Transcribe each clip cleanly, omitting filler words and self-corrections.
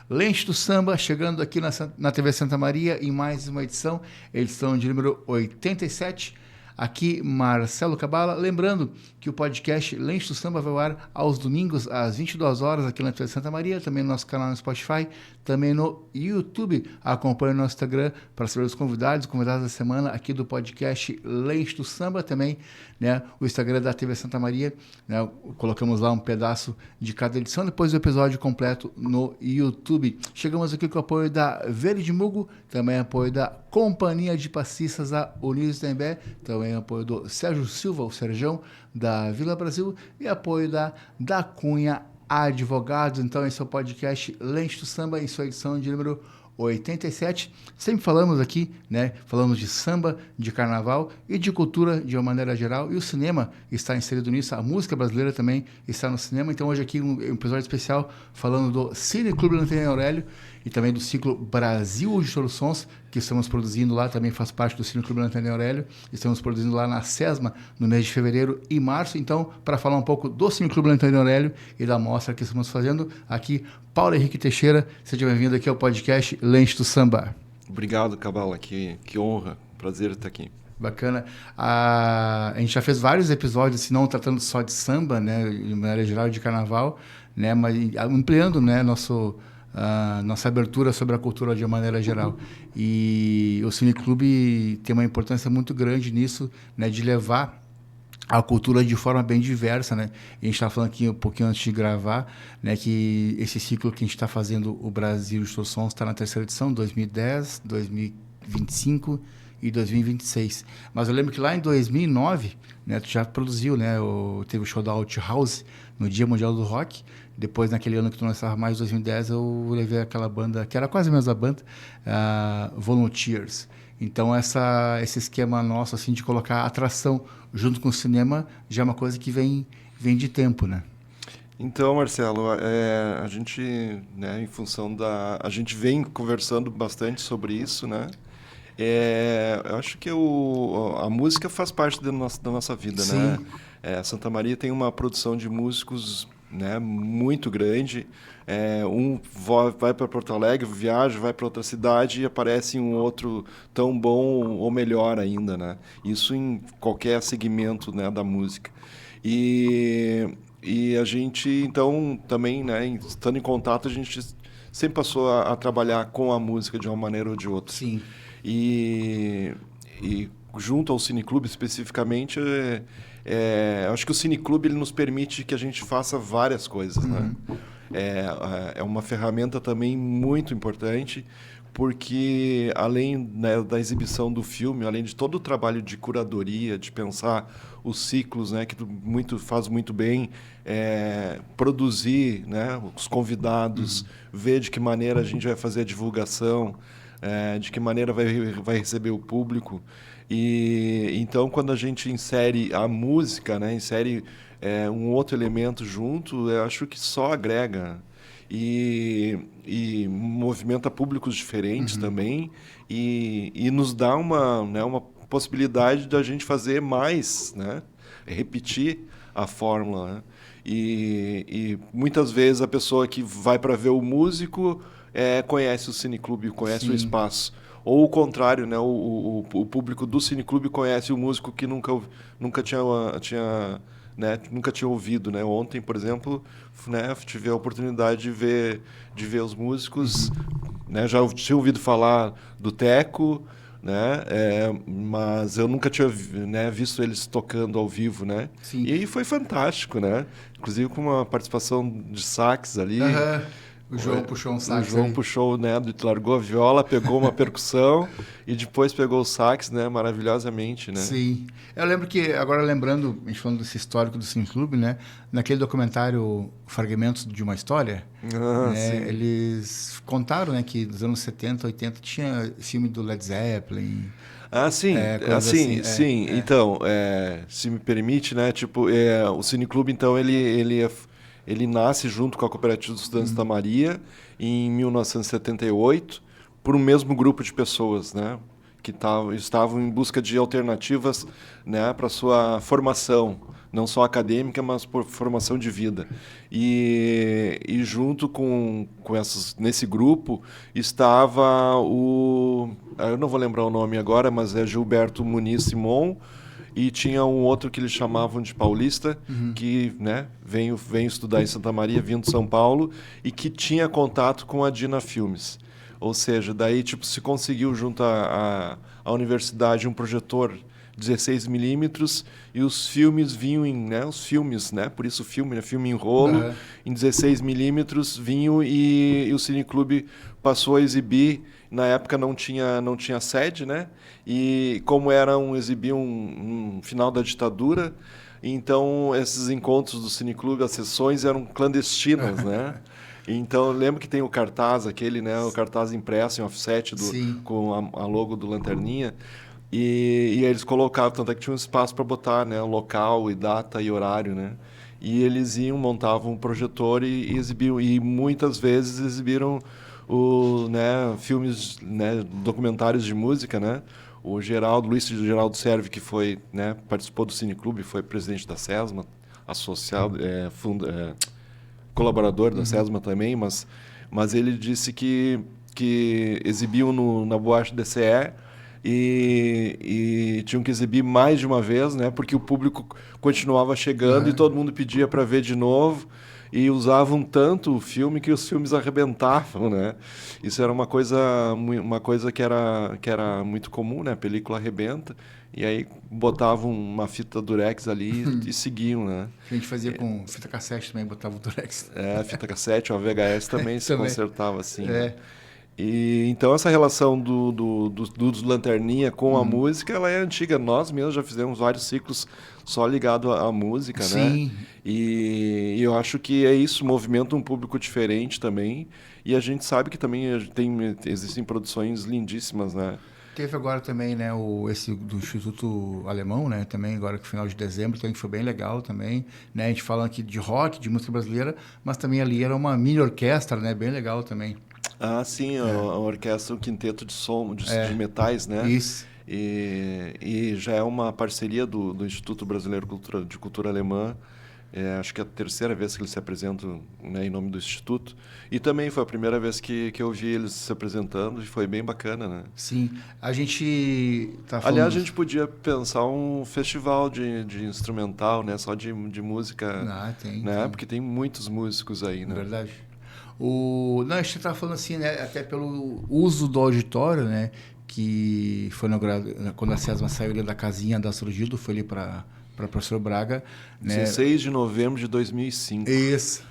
Lente do Samba, chegando aqui na TV Santa Maria em mais uma edição de número 87. Aqui, Marcelo Cabala. Lembrando que o podcast Lente do Samba vai ao ar aos domingos, às 22 horas, aqui na TV Santa Maria, também no nosso canal no Spotify, também no YouTube. Acompanhe o nosso Instagram para saber os convidados da semana aqui do podcast Lente do Samba, também, né, o Instagram da TV Santa Maria, né, colocamos lá um pedaço de cada edição, depois o episódio completo no YouTube. Chegamos aqui com o apoio da Verde Mugo, também apoio da Companhia de Passistas, a Ulisses Tembé, também apoio do Sérgio Silva, o Serjão, da Vila Brasil, e apoio da Cunha Advogados. Então, esse é o podcast Lente do Samba, em sua edição de número 87. Sempre falamos aqui, né? Falamos de samba, de carnaval e de cultura de uma maneira geral. E o cinema está inserido nisso. A música brasileira também está no cinema. Então, hoje aqui um episódio especial falando do Cine Clube Lanterna Aurélio e também do ciclo Brasil de Soluções, que estamos produzindo lá, também faz parte do Cine Clube Lanterna Aurélio. Estamos produzindo lá na SESMA, no mês de fevereiro e março. Então, para falar um pouco do Cine Clube Lanterna Aurélio e da mostra que estamos fazendo, aqui, Paulo Henrique Teixeira, seja bem-vindo aqui ao podcast Lente do Samba. Obrigado, Cabala, que honra, prazer estar aqui. Bacana. A gente já fez vários episódios, assim, não tratando só de samba, né, de maneira geral, de carnaval, né, mas ampliando, né, nossa abertura sobre a cultura de uma maneira geral. E o Cineclube tem uma importância muito grande nisso, né, de levar a cultura de forma bem diversa, né? E a gente estava falando aqui um pouquinho antes de gravar, né, que esse ciclo que a gente está fazendo, o Brasil de Sons, está na terceira edição, 2010, 2025 e 2026. Mas eu lembro que lá em 2009, né, tu já produziu, né, teve o show da Outhouse no Dia Mundial do Rock. Depois, naquele ano que tu lançava mais, 2010, eu levei aquela banda, que era quase a mesma banda, Volunteers. Então, esse esquema nosso, assim, de colocar atração junto com o cinema, já é uma coisa que vem de tempo, né? Então, Marcelo, a gente, né, em função a gente vem conversando bastante sobre isso, né? Eu acho que a música faz parte da nossa vida, Sim. né? Santa Maria tem uma produção de músicos, né, muito grande. Vai para Porto Alegre, viaja, vai para outra cidade e aparece um outro tão bom ou melhor ainda, né? Isso em qualquer segmento, né, da música. E a gente, então, também, né, estando em contato, a gente sempre passou a trabalhar com a música de uma maneira ou de outra. Sim. E junto ao Cineclube especificamente, acho que o Cineclube ele nos permite que a gente faça várias coisas, né? É uma ferramenta também muito importante, porque além, né, da exibição do filme, além de todo o trabalho de curadoria, de pensar os ciclos, né, que tu faz muito bem, produzir, né, os convidados, ver de que maneira a gente vai fazer a divulgação, de que maneira vai receber o público. E então, quando a gente insere a música, né, insere um outro elemento junto, eu acho que só agrega. E movimenta públicos diferentes também, e nos dá uma possibilidade da gente fazer mais, né? Repetir a fórmula, né? E muitas vezes a pessoa que vai para ver o músico conhece o Cineclube, conhece Sim. o espaço. Ou o contrário, né? O público do Cineclube conhece o músico que nunca tinha né, nunca tinha ouvido, né? Ontem, por exemplo, né, tive a oportunidade de ver os músicos, né? Já tinha ouvido falar do Teco, né? Mas eu nunca tinha, né, visto eles tocando ao vivo, né? Sim. E aí foi fantástico, né? Inclusive com uma participação de sax ali. O João puxou um sax. O João puxou, né? Largou a viola, pegou uma percussão e depois pegou o sax, né? Maravilhosamente, né? Sim. Eu lembro que, agora lembrando, a gente falando desse histórico do Cineclube, né? Naquele documentário Fragmentos de uma História, né, eles contaram, né, que nos anos 70, 80 tinha filme do Led Zeppelin. Sim. Sim. Então, se me permite, né? Tipo, o Cineclube, então, ele nasce junto com a Cooperativa dos Estudantes da Maria em 1978 por um mesmo grupo de pessoas, né, que estavam em busca de alternativas, né, para sua formação, não só acadêmica, mas por formação de vida. E junto com essas, nesse grupo estava eu não vou lembrar o nome agora, mas é Gilberto Muniz Simon, e tinha um outro que eles chamavam de Paulista, que, né, veio estudar em Santa Maria, vindo de São Paulo, e que tinha contato com a Dina Filmes. Ou seja, daí tipo, se conseguiu junto à universidade um projetor 16 milímetros e os filmes vinham em, né, os filmes, né, por isso filme, né, filme em rolo, em 16 milímetros vinham e o Cineclube passou a exibir. Na época não tinha sede, né? E como exibir um final da ditadura, então esses encontros do Cineclube, as sessões eram clandestinas, né? Então eu lembro que tem o cartaz aquele, né? O cartaz impresso em offset com a logo do Lanterninha. E eles colocavam, tanto é que tinha um espaço para botar, né, local e data e horário, né? E eles montavam um projetor e exibiam, e muitas vezes exibiram né, filmes, né, documentários de música, né? O Luiz Geraldo Serve, que foi, né, participou do Cineclube, foi presidente da SESMA, associado, colaborador da SESMA também, mas ele disse que exibiam na Boate DCE e tinham que exibir mais de uma vez, né? Porque o público continuava chegando e todo mundo pedia para ver de novo e usavam tanto o filme que os filmes arrebentavam, né? Isso era uma coisa que era muito comum, né? A película arrebenta e aí botavam uma fita durex ali e seguiam, né? A gente fazia com fita cassete também, botava o durex. Fita cassete, ou a VHS também se consertava assim. Né? E então essa relação dos Lanterninha com a música, ela é antiga. Nós mesmos já fizemos vários ciclos só ligado à música, né? E eu acho que é isso, movimenta um público diferente também. E a gente sabe que também existem produções lindíssimas, né? Teve agora também, né, esse do Instituto Alemão, né, também agora no final de dezembro, também foi bem legal também, né, a gente falando aqui de rock, de música brasileira, mas também ali era uma mini orquestra, né, bem legal também. Ah, sim, a orquestra, o quinteto de som, de metais, né? Isso. E já é uma parceria do Instituto Brasileiro de Cultura Alemã. Acho que é a terceira vez que eles se apresentam, né, em nome do Instituto. E também foi a primeira vez que eu vi eles se apresentando e foi bem bacana, né? Sim. A gente tá falando... Aliás, a gente podia pensar um festival de instrumental, né? Só de música, tem. Porque tem muitos músicos aí, né? Verdade. Não, a gente está falando assim, né, até pelo uso do auditório, né, que foi inaugurado quando a SESMA saiu ali da casinha da Surgido, foi ali para Professor Braga. Né? 16 de novembro de 2005. Isso.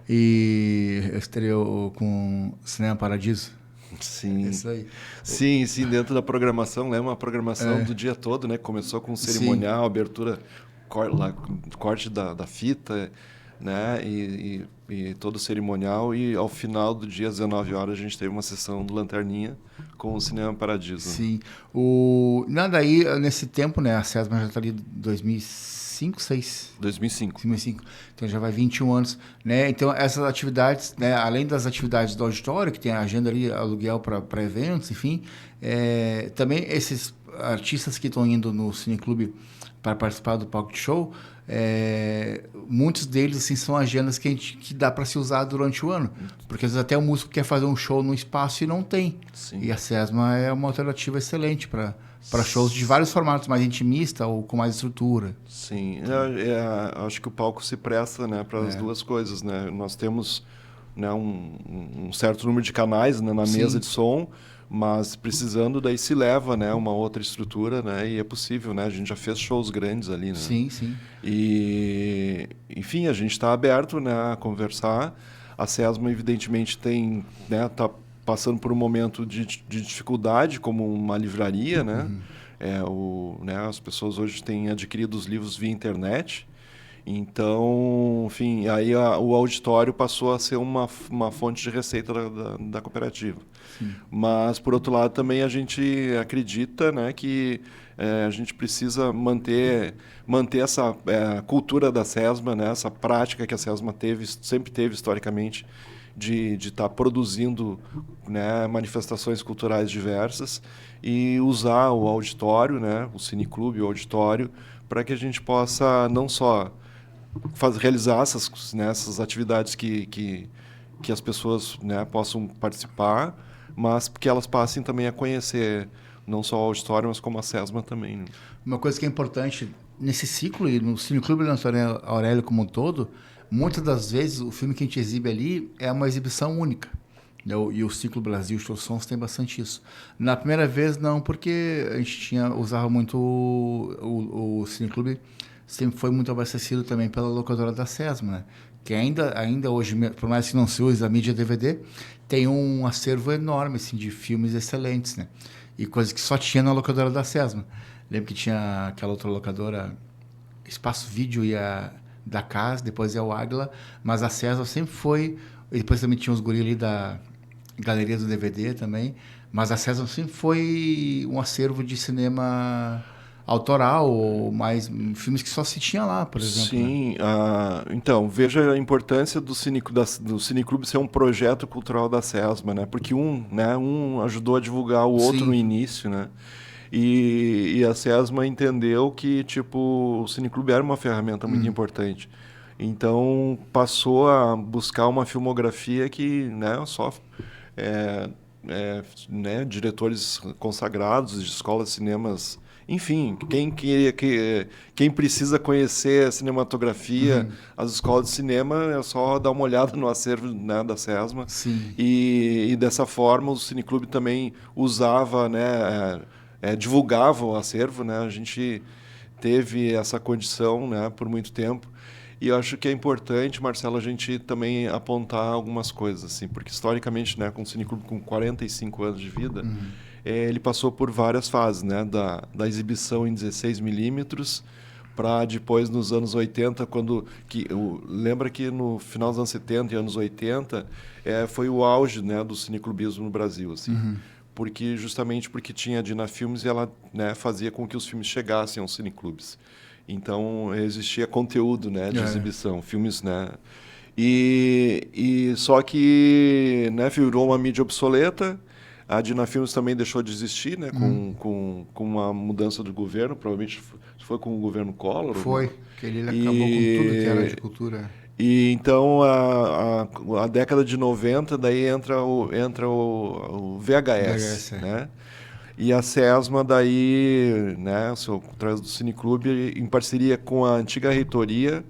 E estreou com Cinema Paradiso. Sim. Isso aí. Sim, dentro da programação, né, uma programação do dia todo, né, começou com cerimonial, abertura, corte da fita, né, e todo o cerimonial, e ao final do dia, às 19 horas, a gente teve uma sessão do Lanterninha com o Cinema Paradiso. Sim. Nada aí, nesse tempo, né, a SESMA já está ali em 2005, 2005. Então já vai 21 anos, né? Então essas atividades, né, além das atividades do auditório, que tem a agenda ali, aluguel para eventos, enfim, também esses artistas que estão indo no Cineclube para participar do Pocket Show, muitos deles assim, são agendas que dá para se usar durante o ano, porque às vezes até o músico quer fazer um show num espaço e não tem. Sim. E a SESMA é uma alternativa excelente para shows de vários formatos, mais intimista ou com mais estrutura. Sim, acho que o palco se presta, né, para as duas coisas, né? Nós temos, né, um certo número de canais, né, na mesa de som, mas precisando daí se leva, né, uma outra estrutura, né, e é possível, né, a gente já fez shows grandes ali, né. Sim. E enfim, a gente está aberto, né, a conversar. A SESMA evidentemente tá passando por um momento de dificuldade como uma livraria, né. As pessoas hoje têm adquirido os livros via internet. Então, enfim, aí o auditório passou a ser uma fonte de receita da cooperativa. Sim. Mas, por outro lado, também a gente acredita, né, que a gente precisa manter essa cultura da SESMA, né, essa prática que a SESMA sempre teve historicamente, de estar produzindo, né, manifestações culturais diversas e usar o auditório, né, o Cineclube, o auditório, para que a gente possa não só realizar essas atividades que as pessoas, né, possam participar, mas que elas passem também a conhecer não só o auditório, mas como a SESMA também. Né? Uma coisa que é importante nesse ciclo e no Cineclube Leonardo Aurélio como um todo, muitas das vezes o filme que a gente exibe ali é uma exibição única. E o Ciclo Brasil Show Sons tem bastante isso. Na primeira vez, não, porque a gente usava muito o Cineclube, sempre foi muito abastecido também pela locadora da SESMA, né? Que ainda hoje, por mais que não se use a mídia DVD, tem um acervo enorme assim, de filmes excelentes, né? E coisas que só tinha na locadora da SESMA. Lembro que tinha aquela outra locadora, Espaço Vídeo e a da Casa, depois é o Águila, mas a SESMA sempre foi... E depois também tinha os guris ali da Galeria do DVD também, mas a SESMA sempre foi um acervo de cinema autoral, ou mais filmes que só se tinha lá, por exemplo. Sim, né? Então, veja a importância do Cineclube ser um projeto cultural da SESMA, né? Porque um ajudou a divulgar o outro Sim. no início, né? E a SESMA entendeu que tipo, o Cineclube era uma ferramenta muito importante. Então, passou a buscar uma filmografia que, né, só né, diretores consagrados de escolas de cinemas, enfim, quem precisa conhecer a cinematografia, as escolas de cinema, é só dar uma olhada no acervo, né, da SESMA. Sim. E dessa forma o Cineclube também usava, né, divulgava o acervo, né? A gente teve essa condição, né, por muito tempo. E eu acho que é importante, Marcelo, a gente também apontar algumas coisas, assim, porque historicamente, né, com o Cineclube com 45 anos de vida, ele passou por várias fases, né, da exibição em 16mm para depois, nos anos 80, lembra que no final dos anos 70 e anos 80 foi o auge, né, do cineclubismo no Brasil, assim. Justamente porque tinha a Dina Filmes e ela, né, fazia com que os filmes chegassem aos cineclubes. Então existia conteúdo, né, de exibição, filmes, né, e só que, né, virou uma mídia obsoleta. A Dina Filmes também deixou de existir, né, com uma mudança do governo, provavelmente foi com o governo Collor. Foi, que ele acabou com tudo que era de cultura. E então a década de 90 daí entra o VHS, né? E a SESMA daí, né, através do Cineclube, em parceria com a antiga reitoria,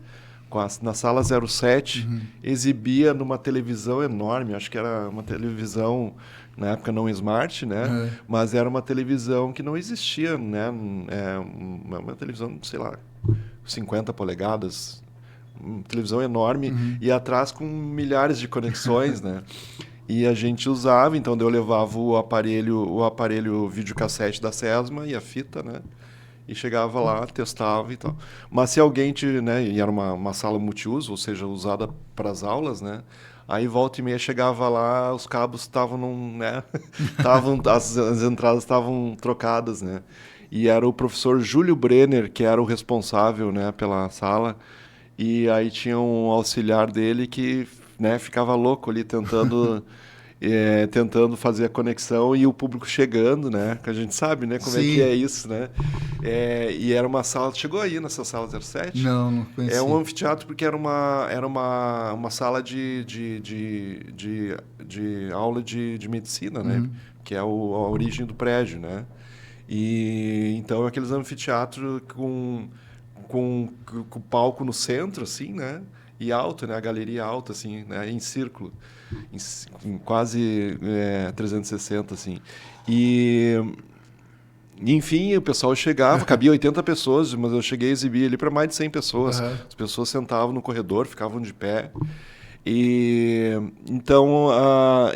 na sala 07, exibia numa televisão enorme, acho que era uma televisão, na época não smart, né? Mas era uma televisão que não existia, né? Uma televisão, sei lá, 50 polegadas, uma televisão enorme, e atrás com milhares de conexões, né? E a gente usava, então eu levava o aparelho videocassete da SESMA e a fita, né? E chegava lá, testava e tal. Mas se alguém, né? E era uma sala multiuso, ou seja, usada para as aulas, né? Aí volta e meia chegava lá, os cabos estavam, né? as entradas estavam trocadas, né? E era o professor Júlio Brenner, que era o responsável, né, pela sala. E aí tinha um auxiliar dele que, né, ficava louco ali tentando fazer a conexão e o público chegando, né? Que a gente sabe, né, como é que é isso, né? E era uma sala... Chegou aí nessa sala 07? Não conheci. É um anfiteatro porque era uma sala de aula de medicina, né? Que é a origem do prédio, né? E então aqueles anfiteatros com o palco no centro, assim, né? E alto, né? A galeria alta, assim, né? Em círculo, em quase 360, assim. Enfim, o pessoal chegava, cabia 80 pessoas, mas eu cheguei a exibir ali para mais de 100 pessoas. As pessoas sentavam no corredor, ficavam de pé. Então,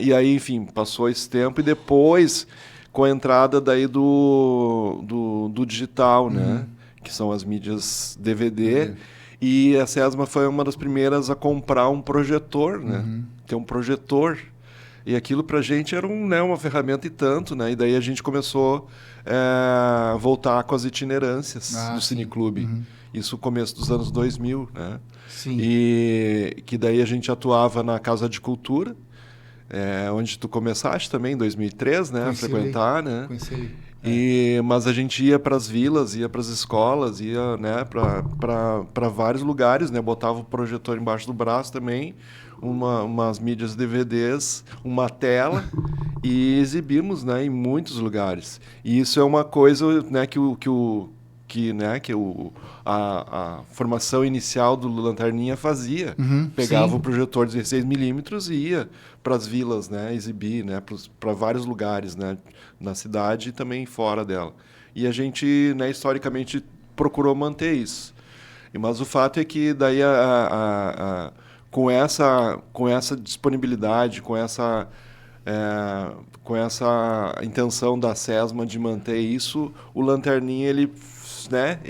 e aí, enfim, passou esse tempo e depois, com a entrada daí do digital, né? Que são as mídias DVD. E a SESMA foi uma das primeiras a comprar um projetor, né? Ter um projetor. E aquilo pra gente era uma ferramenta e tanto, né? E daí a gente começou a voltar com as itinerâncias do Cineclube. Isso no começo dos anos 2000, né? Sim. E que daí a gente atuava na Casa de Cultura, onde tu começaste também, em 2003, né? A frequentar, né? Conheci ele. Mas a gente ia para as vilas, ia para as escolas, ia, né, para vários lugares, né, botava o projetor embaixo do braço também, umas mídias DVDs, uma tela e exibimos, né, em muitos lugares. E isso é uma coisa, né, a formação inicial do Lanterninha fazia. Pegava o projetor de 16mm e ia para as vilas, né, exibir, né, para vários lugares, né, na cidade e também fora dela. E a gente, né, historicamente procurou manter isso. Mas o fato é que daí com essa disponibilidade, com essa intenção da SESMA de manter isso, o Lanterninha ele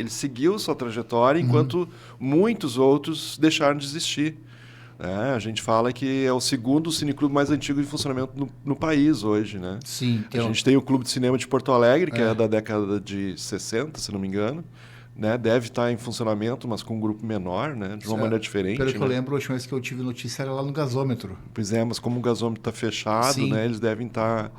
seguiu sua trajetória, enquanto muitos outros deixaram de existir. A gente fala que é o segundo cineclube mais antigo em funcionamento no país hoje, né? Sim. A gente tem o Clube de Cinema de Porto Alegre, que é da década de 60, se não me engano. Né? Deve estar em funcionamento, mas com um grupo menor, né? De uma maneira diferente. Pelo que né? eu lembro, a última vez que eu tive notícia era lá no gasômetro. Pois é, mas como o gasômetro está fechado, né? Eles devem estar...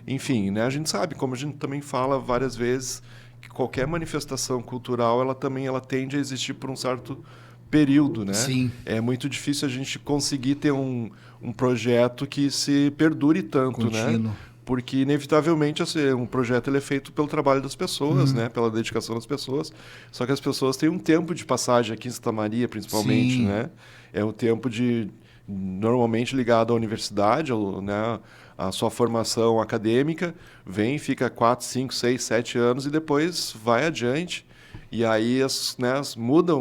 Enfim, né? A gente sabe, como a gente também fala várias vezes, que qualquer manifestação cultural, ela tende a existir por um certo período, né? Sim. É muito difícil a gente conseguir ter um projeto que se perdure tanto, contínuo. né? Porque, inevitavelmente, um projeto ele é feito pelo trabalho das pessoas, né? Pela dedicação das pessoas. Só que as pessoas têm um tempo de passagem aqui em Santa Maria, principalmente, Sim. né? É um tempo normalmente ligado à universidade, né? A sua formação acadêmica, fica 4, 5, 6, 7 anos e depois vai adiante. E aí muda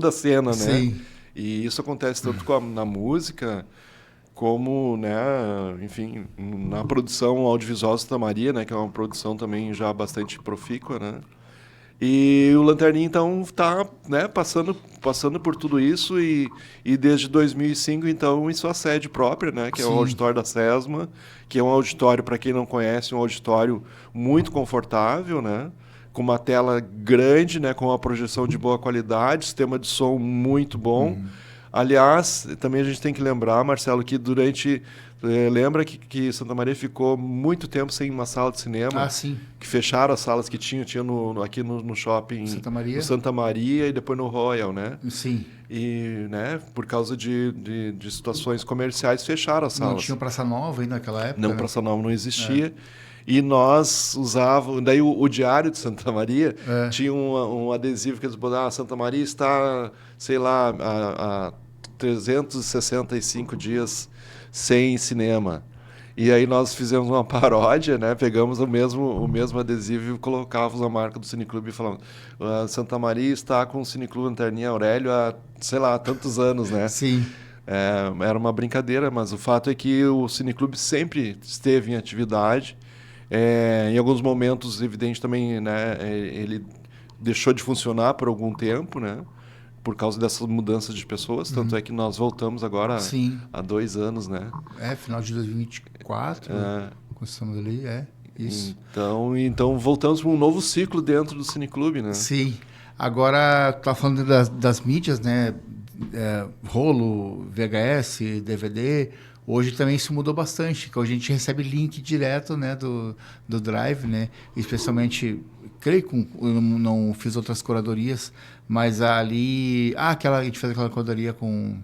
a cena, né? Sim. E isso acontece tanto na música, como, né, enfim, na produção audiovisual de Santa Maria, né, que é uma produção também já bastante profícua, né? E o Lanterninha, então, está, né, passando por tudo isso e desde 2005, então, em sua sede própria, né, que é o auditório da SESMA, que é um auditório, para quem não conhece, um auditório muito confortável, né, com uma tela grande, né, com uma projeção de boa qualidade, sistema de som muito bom. Aliás, também a gente tem que lembrar, Marcelo, que lembra que Santa Maria ficou muito tempo sem uma sala de cinema? Ah, sim. Que fecharam as salas que tinha aqui no shopping Santa Maria. no Santa Maria e depois no Royal, né? Sim. E, né, por causa de situações comerciais, fecharam as salas. Não tinha Praça Nova ainda naquela época? Não, né? Praça Nova não existia. E nós usávamos... Daí o Diário de Santa Maria tinha um adesivo que eles botavam, Santa Maria está, sei lá, há 365 dias sem cinema. E aí nós fizemos uma paródia, né? Pegamos o mesmo adesivo e colocávamos a marca do Cineclube e falamos, Santa Maria está com o Cineclube Lanterninha Aurélio há, sei lá, tantos anos, né? Sim. Era uma brincadeira, mas o fato é que o Cineclube sempre esteve em atividade. Em alguns momentos, evidente também, né, ele deixou de funcionar por algum tempo, né, por causa dessas mudanças de pessoas. Tanto é que nós voltamos agora há 2 anos, né? Final de 2024, estamos ali, isso. Então voltamos para um novo ciclo dentro do Cineclube, né? Sim. Agora, tu tá falando das mídias, né? Rolo, VHS, DVD. Hoje também isso mudou bastante, que hoje a gente recebe link direto, né, do Drive, né, especialmente, creio que eu não fiz outras curadorias, mas ali, a gente fez aquela curadoria com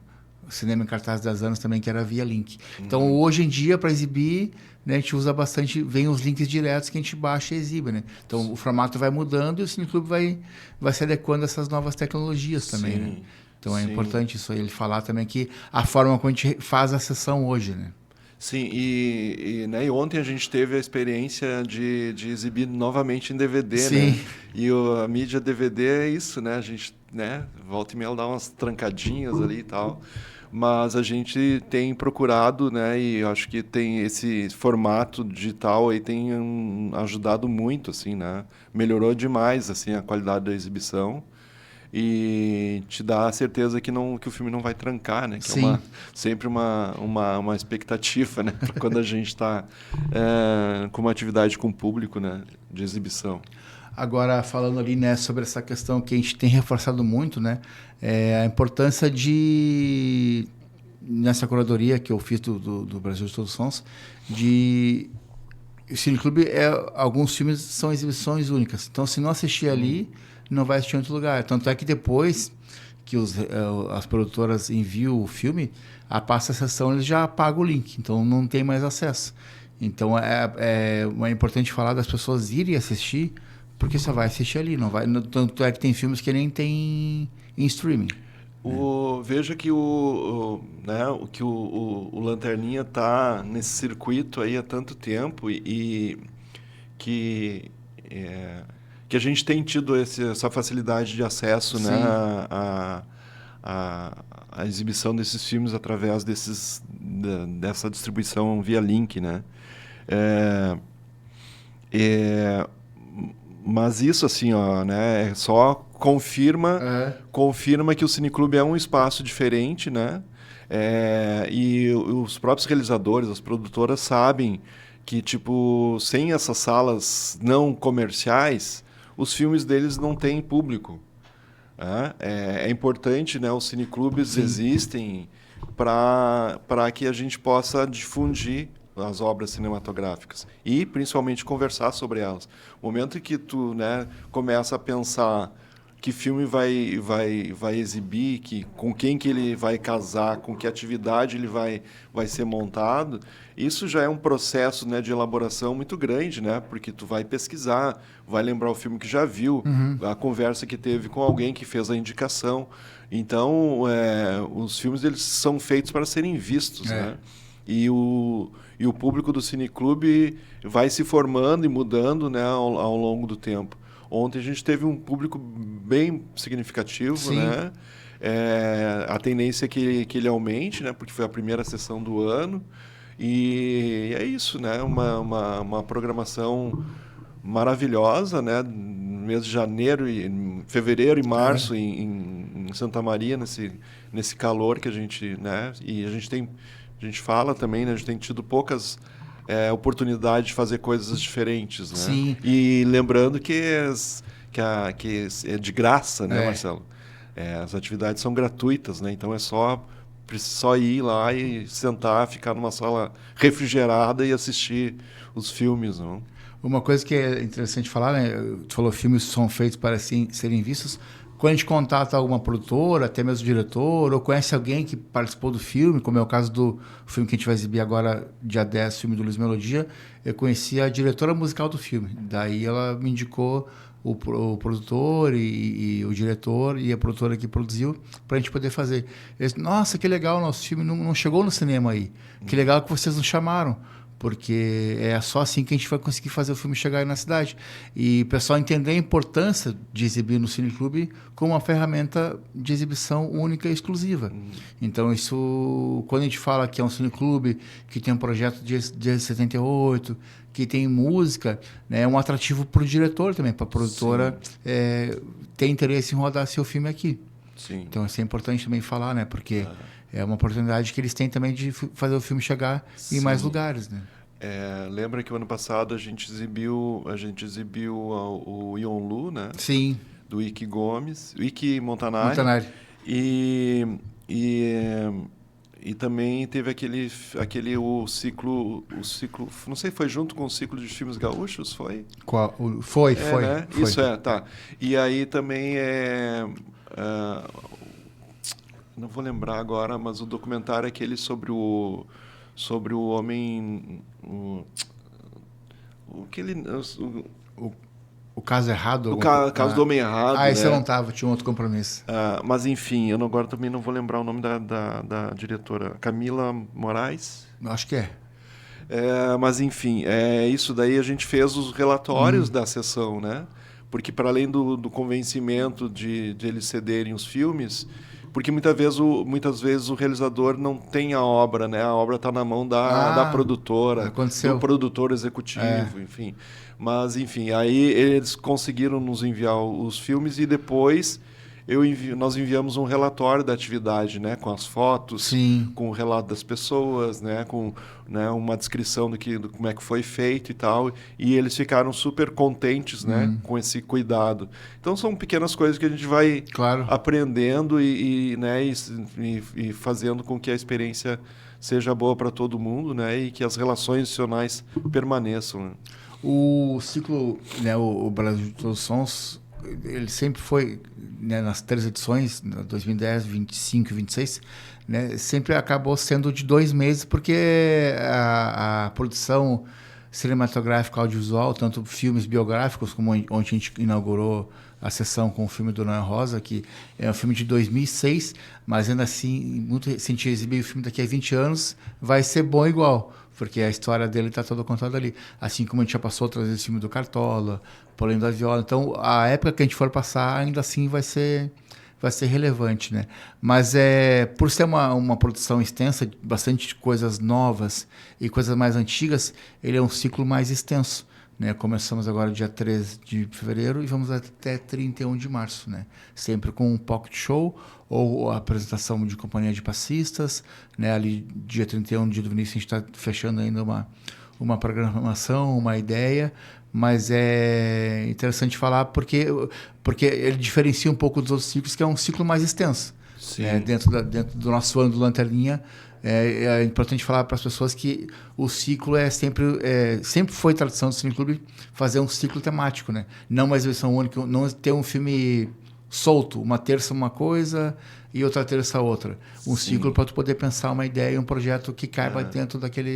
Cinema em Cartaz 10 anos também, que era via link. Então, hoje em dia, para exibir, né, a gente usa bastante, vem os links diretos que a gente baixa e exibe, né. Então, o formato vai mudando e o Cineclube vai se adequando a essas novas tecnologias também, né. Então, é importante isso aí, ele falar também que a forma como a gente faz a sessão hoje, né? Sim, e ontem a gente teve a experiência de exibir novamente em DVD, Sim. né? E a mídia DVD é isso, né? A gente, né, volta e meia dá umas trancadinhas ali e tal, mas a gente tem procurado, né? E eu acho que tem esse formato digital aí tem ajudado muito, assim, né? Melhorou demais, assim, a qualidade da exibição. E te dá a certeza que o filme não vai trancar, né? Que Sim. é sempre uma expectativa, né? Pra quando a gente está com uma atividade com o público, né? De exibição. Agora, falando ali, né, sobre essa questão que a gente tem reforçado muito, né? A importância nessa curadoria que eu fiz do Brasil de Todos os Sons, de O Cineclube, alguns filmes são exibições únicas. Então, se não assistir ali, não vai assistir em outro lugar. Tanto é que depois que as produtoras enviam o filme, passa a sessão, eles já pagam o link. Então, não tem mais acesso. Então, é importante falar das pessoas irem assistir, porque só vai assistir ali. Não vai, tanto é que tem filmes que nem tem em streaming. Veja que o Lanterninha está nesse circuito aí há tanto tempo e que a gente tem tido essa facilidade de acesso, né, à exibição desses filmes através dessa distribuição via link, né? Mas isso, assim, ó, né, só confirma que o Cineclube é um espaço diferente, né? E os próprios realizadores, as produtoras sabem que, tipo, sem essas salas não comerciais, os filmes deles não têm público. É importante, né? Os cineclubes existem para que a gente possa difundir as obras cinematográficas e principalmente conversar sobre elas. O momento em que tu, né, começa a pensar que filme vai exibir, com quem que ele vai casar, com que atividade ele vai ser montado, isso já é um processo, né, de elaboração muito grande, né, porque tu vai pesquisar, vai lembrar o filme que já viu, a conversa que teve com alguém que fez a indicação. Então, os filmes eles são feitos para serem vistos, né? E o público do Cineclube vai se formando e mudando, né, ao longo do tempo. Ontem a gente teve um público bem significativo, né? A tendência é que ele aumente, né, porque foi a primeira sessão do ano. E é isso, né? Uma programação maravilhosa, né? No mês de janeiro, fevereiro e março em Santa Maria, nesse calor que a gente, né? E a gente fala também, né? A gente tem tido poucas oportunidades de fazer coisas diferentes, né? Sim. E lembrando que é de graça, né, Marcelo? As atividades são gratuitas, né? Então é só ir lá e sentar, ficar numa sala refrigerada e assistir os filmes, não? Uma coisa que é interessante falar, né? Tu falou filmes são feitos para serem vistos. Quando a gente contata alguma produtora, até mesmo o diretor, ou conhece alguém que participou do filme, como é o caso do filme que a gente vai exibir agora, dia 10, filme do Luiz Melodia, eu conheci a diretora musical do filme. Daí ela me indicou o produtor e o diretor e a produtora que produziu para a gente poder fazer. Eu disse, nossa, que legal, nosso filme não chegou no cinema aí. Que legal que vocês nos chamaram. Porque é só assim que a gente vai conseguir fazer o filme chegar aí na cidade. E o pessoal entender a importância de exibir no Cineclube como uma ferramenta de exibição única e exclusiva. Então, isso, quando a gente fala que é um Cineclube, que tem um projeto de 78, que tem música, né, é um atrativo para o diretor também, para a produtora ter interesse em rodar seu filme aqui. Sim. Então, isso é importante também falar, né? Porque é uma oportunidade que eles têm também de fazer o filme chegar em mais lugares, né? Lembra que o ano passado a gente exibiu o Yonlu, né? Sim. Do Ike Montanari. E também teve o ciclo, não sei, foi junto com o ciclo de filmes gaúchos, foi? Foi. Né? Foi. Isso tá. E aí também não vou lembrar agora, mas o documentário é aquele sobre o homem, o caso errado. O caso do homem errado. Esse eu não tava, tinha um outro compromisso. Mas enfim, eu agora também não vou lembrar o nome da diretora, Camila Moraes. Acho que é. Mas enfim, isso daí a gente fez os relatórios da sessão, né? Porque para além do convencimento de eles cederem os filmes, porque muitas vezes o realizador não tem a obra, né? A obra está na mão da produtora, do produtor executivo, enfim. Mas, enfim, aí eles conseguiram nos enviar os filmes e depois nós enviamos um relatório da atividade, né, com as fotos, Sim. com o relato das pessoas, né, com, né, uma descrição do como é que foi feito e tal, e eles ficaram super contentes, né, com esse cuidado. Então são pequenas coisas que a gente vai Claro. aprendendo né, e fazendo com que a experiência seja boa para todo mundo, né, e que as relações institucionais permaneçam. Né? O ciclo, né, o Brasil de Todos os Sons, ele sempre foi, né, nas 3 edições, 2010, 25 e 26, né, sempre acabou sendo de 2 meses, porque a produção cinematográfica audiovisual, tanto filmes biográficos, como onde a gente inaugurou a sessão com o filme do Noé Rosa, que é um filme de 2006, mas ainda assim, muito, se a gente exibir o filme daqui a 20 anos, vai ser bom igual, porque a história dele está toda contada ali. Assim como a gente já passou outras vezes o filme do Cartola, Polêmico da Viola. Então, a época que a gente for passar, ainda assim vai ser relevante, né? Mas por ser uma produção extensa, bastante coisas novas e coisas mais antigas, ele é um ciclo mais extenso, né? Começamos agora dia 13 de fevereiro e vamos até 31 de março, né? Sempre com um pocket show ou a apresentação de companhia de passistas, né? Ali dia 31, dia do Vinícius, a gente está fechando ainda uma programação, uma ideia, mas é interessante falar porque ele diferencia um pouco dos outros ciclos, que é um ciclo mais extenso. Dentro do nosso ano do Lanterninha, é importante falar para as pessoas que o ciclo sempre foi tradição do Cine Clube fazer um ciclo temático, né? Não uma exibição única, não ter um filme solto, uma terça uma coisa e outra terça outra. Um ciclo para tu poder pensar uma ideia, um projeto que caiba dentro daquela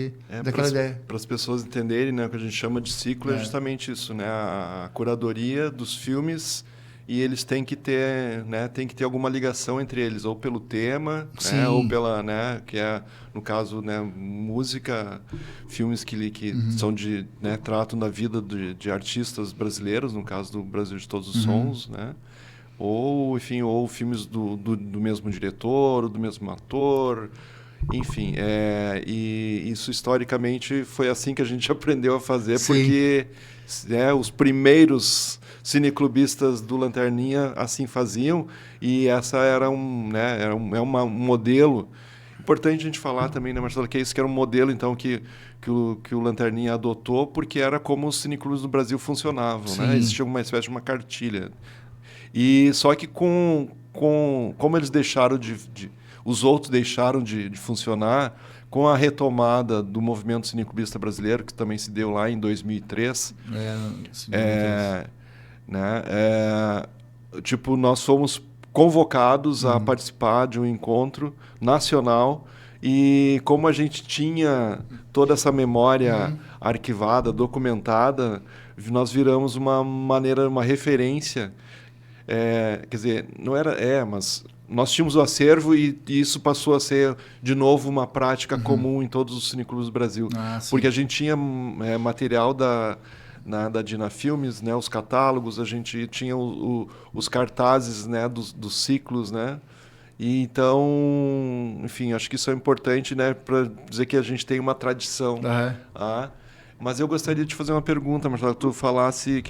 ideia. Para as pessoas entenderem, né, o que a gente chama de ciclo é justamente isso, né, a curadoria dos filmes, e eles têm que ter, né, alguma ligação entre eles, ou pelo tema, né, ou pela, né, que é no caso, né, música, filmes que são né, tratam da vida de artistas brasileiros, no caso do Brasil de Todos os Sons, né? Ou, enfim, ou filmes do mesmo diretor, ou do mesmo ator, enfim. E isso, historicamente, foi assim que a gente aprendeu a fazer, porque os primeiros cineclubistas do Lanterninha assim faziam, e essa era um modelo. Importante a gente falar também, né, Marcelo, que isso que era um modelo, então, que o Lanterninha adotou, porque era como os cineclubes do Brasil funcionavam, né? Existia uma espécie de uma cartilha. E só que como eles deixaram os outros deixaram de funcionar, com a retomada do movimento cineclubista brasileiro, que também se deu lá em 2003, nós fomos convocados a participar de um encontro nacional, e como a gente tinha toda essa memória arquivada, documentada, nós viramos uma referência. Quer dizer, não era, mas nós tínhamos o acervo, e isso passou a ser de novo uma prática comum em todos os cineclubes do Brasil, porque a gente tinha material da Dina Filmes, né, os catálogos, a gente tinha os cartazes, né, dos ciclos, né, e então, enfim, acho que isso é importante, né, para dizer que a gente tem uma tradição. Mas eu gostaria de te fazer uma pergunta, Marcelo, que tu falasse,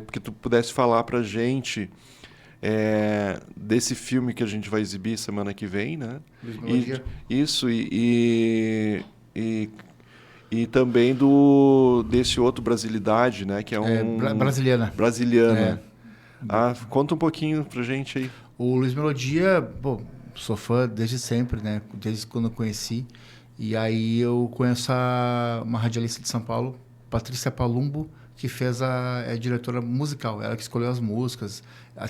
porque tu pudesse falar para a gente desse filme que a gente vai exibir semana que vem, né? Isso, e também desse outro Brasilidade, né? Que é Brasiliana. Conta um pouquinho pra gente aí. O Luiz Melodia, bom, sou fã desde sempre, né? Desde quando eu conheci. E aí eu conheço uma radialista de São Paulo, Patrícia Palumbo, que fez é diretora musical. Ela que escolheu as músicas,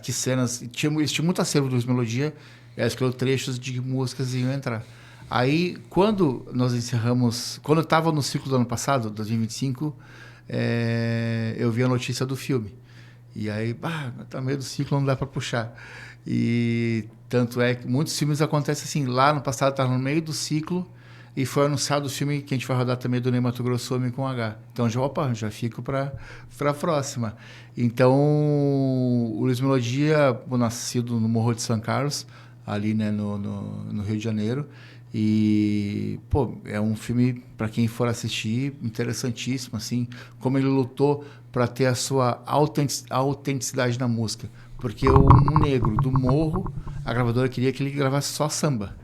que cenas. Tinha muito acervo do Luiz Melodia, ela escolheu trechos de músicas e iam entrar. Aí, quando nós encerramos... Quando eu estava no ciclo do ano passado, 2025, eu vi a notícia do filme. E aí, tá no meio do ciclo, não dá para puxar. E tanto é que muitos filmes acontecem assim. Lá no passado, estava no meio do ciclo, e foi anunciado o filme que a gente vai rodar também do Ney Matogrosso, Homem com H. Então, já fico para a próxima. Então, o Luiz Melodia, nascido no Morro de São Carlos, ali, né, no Rio de Janeiro. E, é um filme, para quem for assistir, interessantíssimo, assim, como ele lutou para ter a sua autenticidade na música. porque um negro do morro, a gravadora queria que ele gravasse só samba.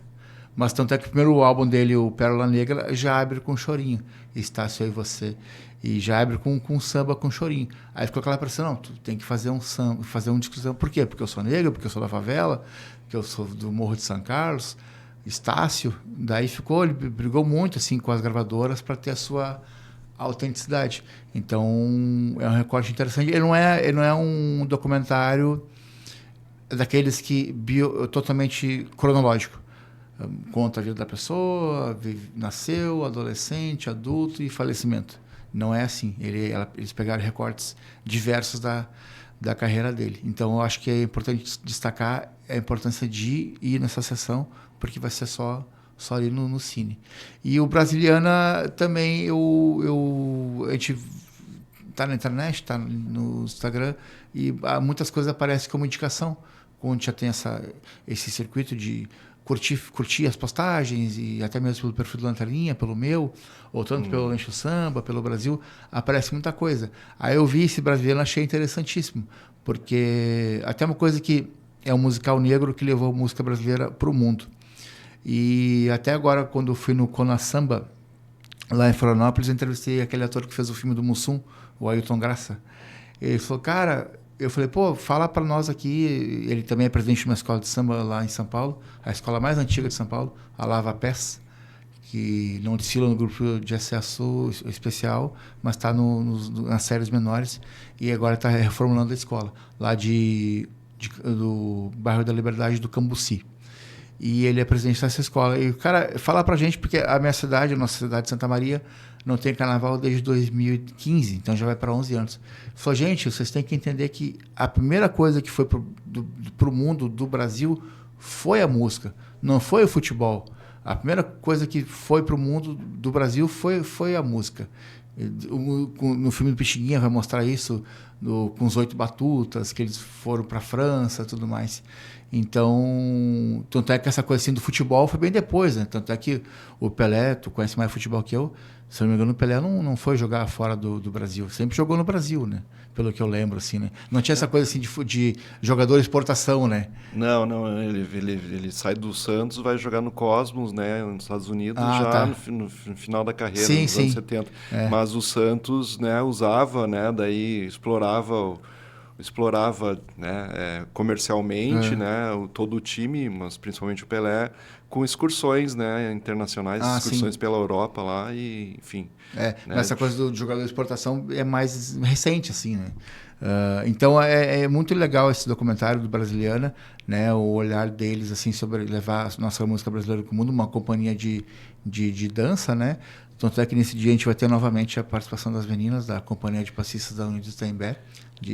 Mas tanto é que o primeiro álbum dele, o Pérola Negra, já abre com chorinho. Estácio, Eu e Você. E já abre com samba, com chorinho. Aí ficou aquela pressão, não, tu tem que fazer um samba, fazer um disco de samba. Por quê? Porque eu sou negro, porque eu sou da favela, porque eu sou do Morro de São Carlos. Estácio, daí ele brigou muito assim com as gravadoras para ter a sua autenticidade. Então, é um recorte interessante. Ele não é um documentário daqueles que totalmente cronológico. Conta a vida da pessoa, nasceu, adolescente, adulto e falecimento. Não é assim. Eles pegaram recortes diversos da carreira dele. Então, eu acho que é importante destacar a importância de ir nessa sessão, porque vai ser só ali no Cine. E o Brasiliana também, a gente tá na internet, tá no Instagram, e muitas coisas aparecem como indicação, onde já tem esse circuito de curtir as postagens, e até mesmo pelo perfil do Lanterninha, pelo meu, ou tanto pelo Lanche Samba, pelo Brasil, aparece muita coisa. Aí eu vi esse Brasiliano, achei interessantíssimo, porque até uma coisa que é um musical negro que levou a música brasileira para o mundo. E até agora, quando eu fui no Kona Samba, lá em Florianópolis, eu entrevistei aquele ator que fez o filme do Mussum, o Ailton Graça. Ele falou, cara, eu falei, pô, fala para nós aqui. Ele também é presidente de uma escola de samba lá em São Paulo, a escola mais antiga de São Paulo, a Lava Pés, que não desfila no grupo de acesso especial, mas está nas séries menores, e agora está reformulando a escola, lá do bairro da Liberdade do Cambuci. E ele é presidente dessa escola. E o cara fala pra gente, porque a nossa cidade de Santa Maria, não tem carnaval desde 2015, então já vai para 11 anos. Ele falou, gente, vocês têm que entender que a primeira coisa que foi pro mundo do Brasil foi a música, não foi o futebol. A primeira coisa que foi pro mundo do Brasil foi a música. No filme do Pixinguinha vai mostrar isso, com os 8 batutas, que eles foram para a França e tudo mais. Então, tanto é que essa coisa assim do futebol foi bem depois, né? Tanto é que o Pelé, tu conhece mais futebol que eu, se não me engano, o Pelé não foi jogar fora do Brasil, sempre jogou no Brasil, né? Pelo que eu lembro, assim, né? Não tinha essa coisa assim de jogador exportação, né? Não, ele sai do Santos, vai jogar no Cosmos, né, nos Estados Unidos, Tá. no final da carreira, Sim, nos anos 70. Mas o Santos, né, usava, né, daí explorava, né, comercialmente, né, todo o time, mas principalmente o Pelé, com excursões, né, internacionais, excursões pela Europa lá e, enfim. Né? Essa coisa do jogador de exportação é mais recente, assim, né? Então é muito legal esse documentário do Brasiliana, né? O olhar deles, assim, sobre levar a nossa música brasileira para o mundo, uma companhia de dança, né? Tanto é que nesse dia a gente vai ter novamente a participação das meninas da Companhia de Passistas da Unidos Taimbé.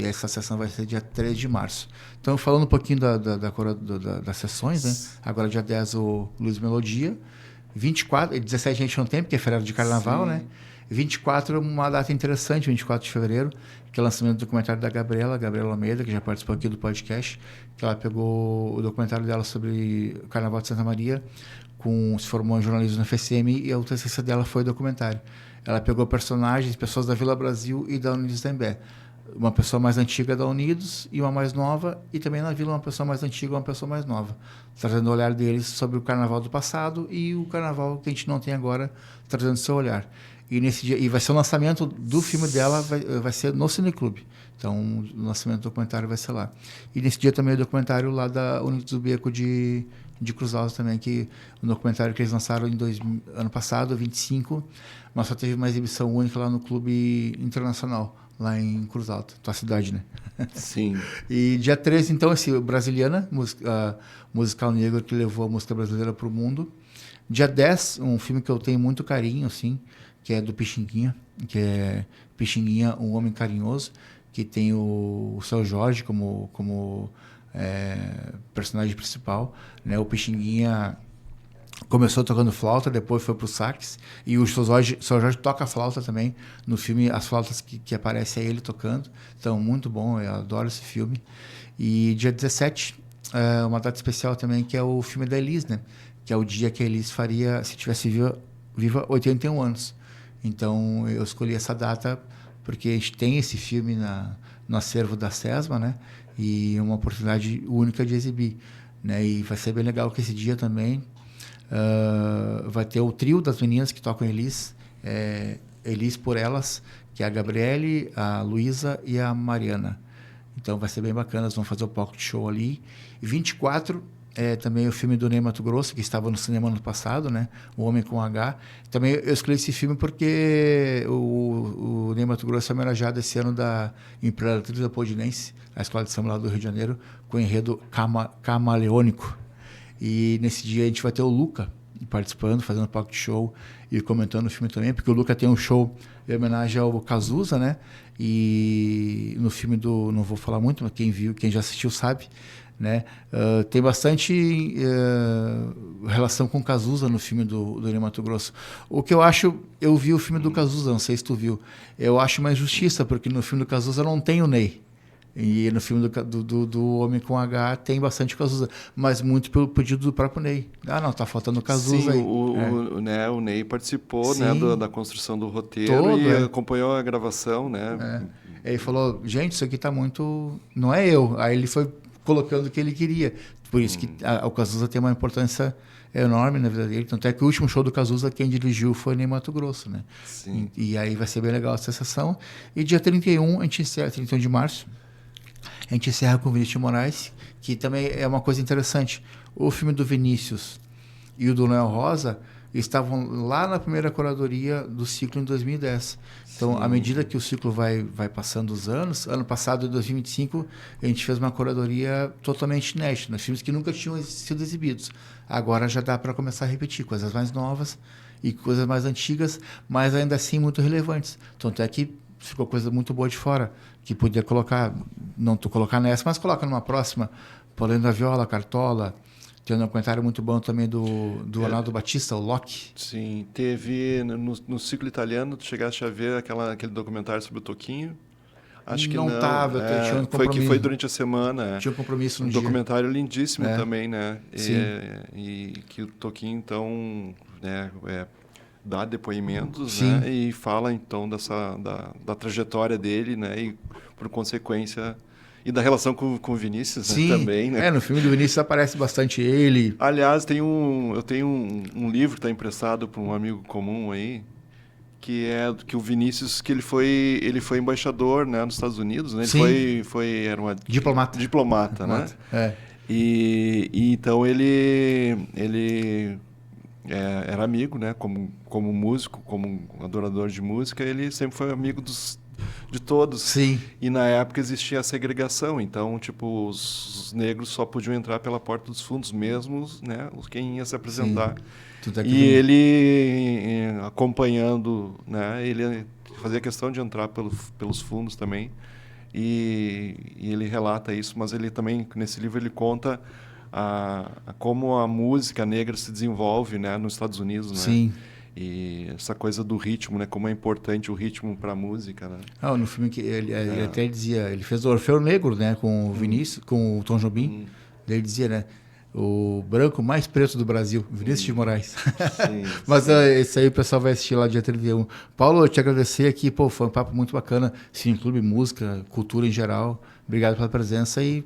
Essa sessão vai ser dia 3 de março. Então, falando um pouquinho das sessões, né? Agora, dia 10, o Luz Melodia. 24, 17 a gente não tem, porque é feriado de carnaval, né? 24 é uma data interessante, 24 de fevereiro, que é o lançamento do documentário da Gabriela Almeida, que já participou aqui do podcast, que ela pegou o documentário dela sobre o Carnaval de Santa Maria, se formou em jornalismo na FSM, e a TCC dela foi o documentário. Ela pegou personagens, pessoas da Vila Brasil e da Unidos Taimbé. Uma pessoa mais antiga da Unidos e uma mais nova, e também na Vila uma pessoa mais antiga e uma pessoa mais nova, trazendo o olhar deles sobre o carnaval do passado e o carnaval que a gente não tem agora, trazendo seu olhar. E nesse dia, vai ser o lançamento do filme dela, vai ser no Cineclube. Então, o lançamento do documentário vai ser lá. E nesse dia também o documentário lá da Unidos do Beco de Cruz Alta também, que o documentário que eles lançaram ano passado, 25, mas só teve uma exibição única lá no Clube Internacional, lá em Cruz Alta, tua cidade, né? Sim. E dia 13, então, esse Brasiliana, musical negro que levou a música brasileira para o mundo. Dia 10, um filme que eu tenho muito carinho, assim, que é do Pixinguinha, que é Pixinguinha, um Homem Carinhoso, que tem o Seu Jorge como personagem principal, né? O Pixinguinha começou tocando flauta, depois foi pro sax, e o Seu Jorge toca flauta também no filme, as flautas que aparecem é ele tocando, então muito bom, eu adoro esse filme. E dia 17, uma data especial também, que é o filme da Elis, né? Que é o dia que a Elis faria, se tivesse viva 81 anos. Então eu escolhi essa data porque a gente tem esse filme no acervo da SESMA, né? e uma oportunidade única de exibir, né? E vai ser bem legal que esse dia também vai ter o trio das meninas que tocam Elis, Elis por Elas, que é a Gabriele, a Luísa e a Mariana. Então vai ser bem bacana, eles vão fazer o pocket show ali. E 24 também o filme do Ney Matogrosso, que estava no cinema ano passado, né? O Homem com H. Também eu escolhi esse filme porque o Ney Matogrosso é homenageado esse ano da Imperatriz Leopoldinense, a escola de samba lá do Rio de Janeiro, com o enredo camaleônico. E nesse dia a gente vai ter o Luca participando, fazendo pocket show e comentando o filme também, porque o Luca tem um show em homenagem ao Cazuza, né? E no filme não vou falar muito, mas quem viu, quem já assistiu sabe, né? Tem bastante relação com Cazuza no filme do Ney Matogrosso. O que eu vi o filme do Cazuza, não sei se tu viu, eu acho uma injustiça, porque no filme do Cazuza não tem o Ney. E no filme do Homem com H tem bastante Cazuza, mas muito pelo pedido do próprio Ney. Não, tá faltando Cazuza. Sim, aí. Né, o Ney participou, né, da construção do roteiro acompanhou a gravação, né? Ele falou, gente, isso aqui tá muito... Não é eu. Aí ele foi colocando o que ele queria. Por isso que o Cazuza tem uma importância enorme na vida dele. Tanto é que o último show do Cazuza, quem dirigiu foi Ney Matogrosso, né? Sim. E aí vai ser bem legal essa sessão. E dia 31, a gente encerra, 31 de março, a gente encerra com o Vinícius de Moraes, que também é uma coisa interessante. O filme do Vinícius e o do Noel Rosa estavam lá na primeira curadoria do ciclo em 2010. Então, à medida que o ciclo vai passando os anos, ano passado, em 2025, a gente fez uma curadoria totalmente inédita, né? Filmes que nunca tinham sido exibidos. Agora já dá para começar a repetir coisas mais novas e coisas mais antigas, mas ainda assim muito relevantes. Tanto é que ficou coisa muito boa de fora, que podia colocar, não tu colocar nessa, mas coloca numa próxima, Polendo a Viola, Cartola. Tem um comentário muito bom também do Arnaldo Batista, o Loki. Sim, teve no ciclo italiano, tu chegaste a ver aquele documentário sobre o Toquinho? Acho que não. Não estava, tinha um compromisso. Foi durante a semana. Tinha um compromisso no dia. Documentário lindíssimo também, né? E que o Toquinho, então, né, dá depoimentos, né? E fala, então, da trajetória dele, né? E, por consequência... E da relação com o Vinícius, né, também, né? No filme do Vinícius aparece bastante ele. Aliás, eu tenho um livro que está emprestado por um amigo comum aí, que o Vinícius, que ele foi embaixador, né, nos Estados Unidos, né? Ele era uma diplomata, né? E então ele era amigo, né? Como músico, como adorador de música, ele sempre foi amigo de todos. Sim. E na época existia a segregação, então, tipo, os negros só podiam entrar pela porta dos fundos mesmos, né? Quem ia se apresentar. E ele, acompanhando, né? Ele fazia questão de entrar pelos fundos também. E ele relata isso, mas ele também, nesse livro, ele conta como a música negra se desenvolve, né? Nos Estados Unidos, né? Sim. E essa coisa do ritmo, né? Como é importante o ritmo para a música, né? No filme que ele até dizia, ele fez o Orfeu Negro, né? Com o Vinícius, com o Tom Jobim. Ele dizia, né? O branco mais preto do Brasil, Vinícius de Moraes. Mas isso aí o pessoal vai assistir lá dia 31. Paulo, eu te agradecer aqui, foi um papo muito bacana. Cine Clube, música, cultura em geral. Obrigado pela presença e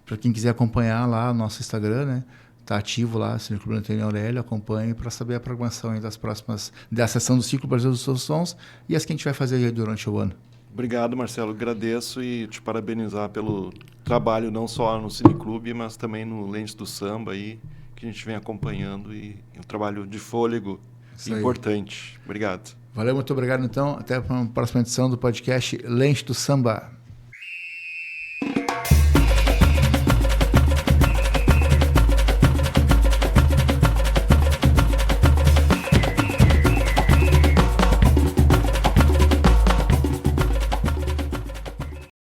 para quem quiser acompanhar lá no nosso Instagram, né? Está ativo lá, Cine Clube Antônio Aurélio, acompanhe para saber a programação das próximas, da sessão do Ciclo Brasil dos Seus Sons e as que a gente vai fazer aí durante o ano. Obrigado, Marcelo. Agradeço e te parabenizar pelo trabalho não só no Cine Clube, mas também no Lentes do Samba aí, que a gente vem acompanhando e um trabalho de fôlego importante. Obrigado. Valeu, muito obrigado então. Até a próxima edição do podcast Lentes do Samba.